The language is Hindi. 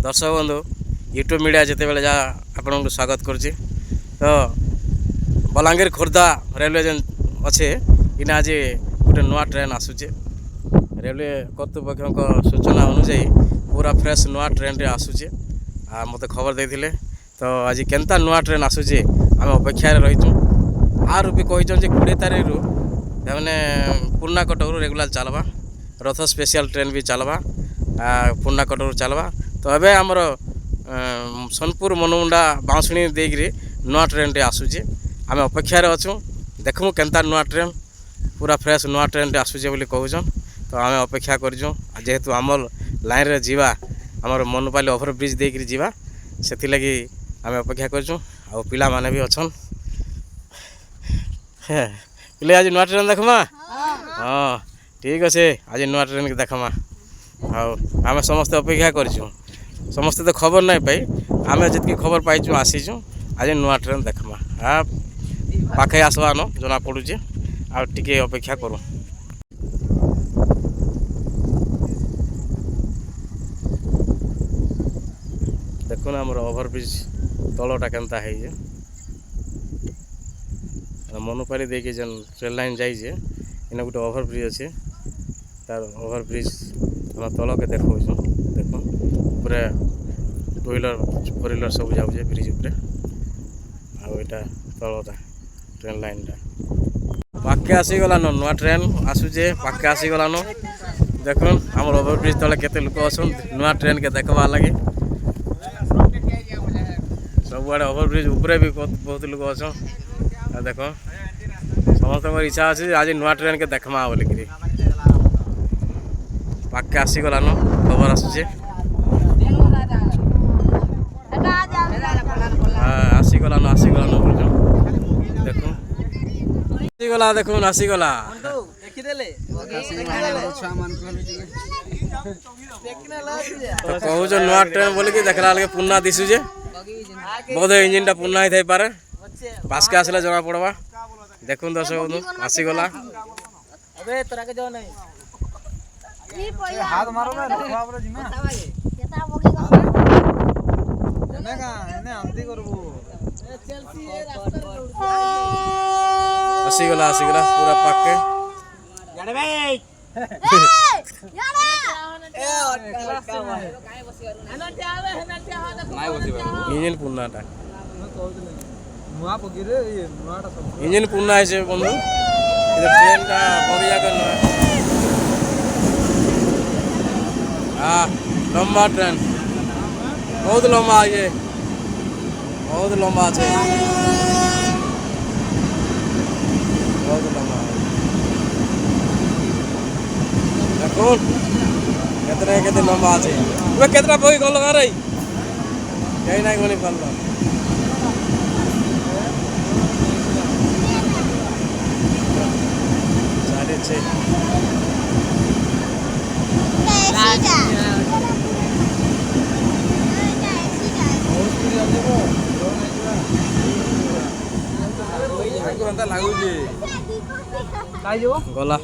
दर्शक बंधु यूट्यूब मीडिया जिते बेले जा आपन स्वागत करुच्ची। तो बलांगीर खोर्धा रेलवे जेन अच्छे इना आज गोटे नुआ ट्रेन आसूचे। रेलवे कर्तृपक्ष सूचना अनुजाई पूरा फ्रेश नुआ ट्रेन रे आसूचे आ मते खबर देथिले। तो आज केनता नुआ ट्रेन आसूचे आम अपेक्षा रहीचु। आर भी कहीचन जे 20 तारीख रु मैंने पुर्णा कटक रेगुलर चलवा रथ स्पेशल ट्रेन भी चलवा पुर्णा कटक चलवा। तो अबे आमर सोनपुर मनमुंडा बाँसुणी देकरी नुआ ट्रेन टे आसूचे। आम अपेक्षा अच्छू देखूँ केनता नुआ ट्रेन पूरा फ्रेश नुआ ट्रेन टे आसूचे बोली कहूछन। तो आम अपेक्षा करछुँ जेहेतु आमर लाइन रे जीवा आमर मनपाली ओभर ब्रिज देकरी जीवा से लगी आम अपेक्षा करछुँ। आ पिला माने भी अच्छन पिले आज नुआ ट्रेन देखमा। हाँ ठीक अच्छे आज नुआ ट्रेन के देखमा। हाँ आम समस्ते अपेक्षा करछुँ समस्ते तो खबर नहीं पाई आम जितकी खबर पाइचु आसीचु आज नुआ ट्रेन देखमा। हाँ पाखे आसवा न जना पड़ुचे आ टिके अपेक्षा करूँ। देखुन आमर ओभरब्रिज तलटा केनता है मनुपाली देखिए जेन ट्रेन लाइन जाइए इन गोटे ओभरब्रिज अच्छे तार ओभरब्रिज हम तल के देखो देखो पूरा 2 व्हीलर 4 व्हीलर सब जाऊे ब्रिज उपरे आटा तलटा ट्रेन लाइनटा पाखे आसीगला न नुआ ट्रेन आसूचे पाखे आसीगला न देखुन आम ओभरब्रिज तले केते लोक अछन नुआ ट्रेन के देखवा लगे सबुआड़े ओभरब्रिज उपरे भी बहुत लोक अछन। देख समस्त इच्छा अच्छे आज नुआ ट्रेन के देखमा बोलिकी पाखे आसीगला न खबर आसूचे। हाँ आसीगला न बोल देखो आसीगला देखुन आसीगला तो कहूँ नुआ ट्रेन बोलिकी देखला लगे पुन्ना दिशुचे बोध इंजिन टा पुन्ना ही पारे पास के आसले जना पड़वा। देखुन दर्शक बंधु आसीगला हाथ मारो ना रखवा पर जिमा एने आंती करबो आसीगला पूरा पाके जाने भाई इंजिन पुन्नाटा नुआ पगिरे ये नुआटा सब इंजिन पुन्ना है बंधु ट्रेन का बगिया कर हाँ लंबा ट्रेन बहुत लंबा है बहुत लंबा है बहुत लंबा देखो केते लंबा है वे केतना बगी गल लगा रही कहीं ना गनी पाल लागू गला।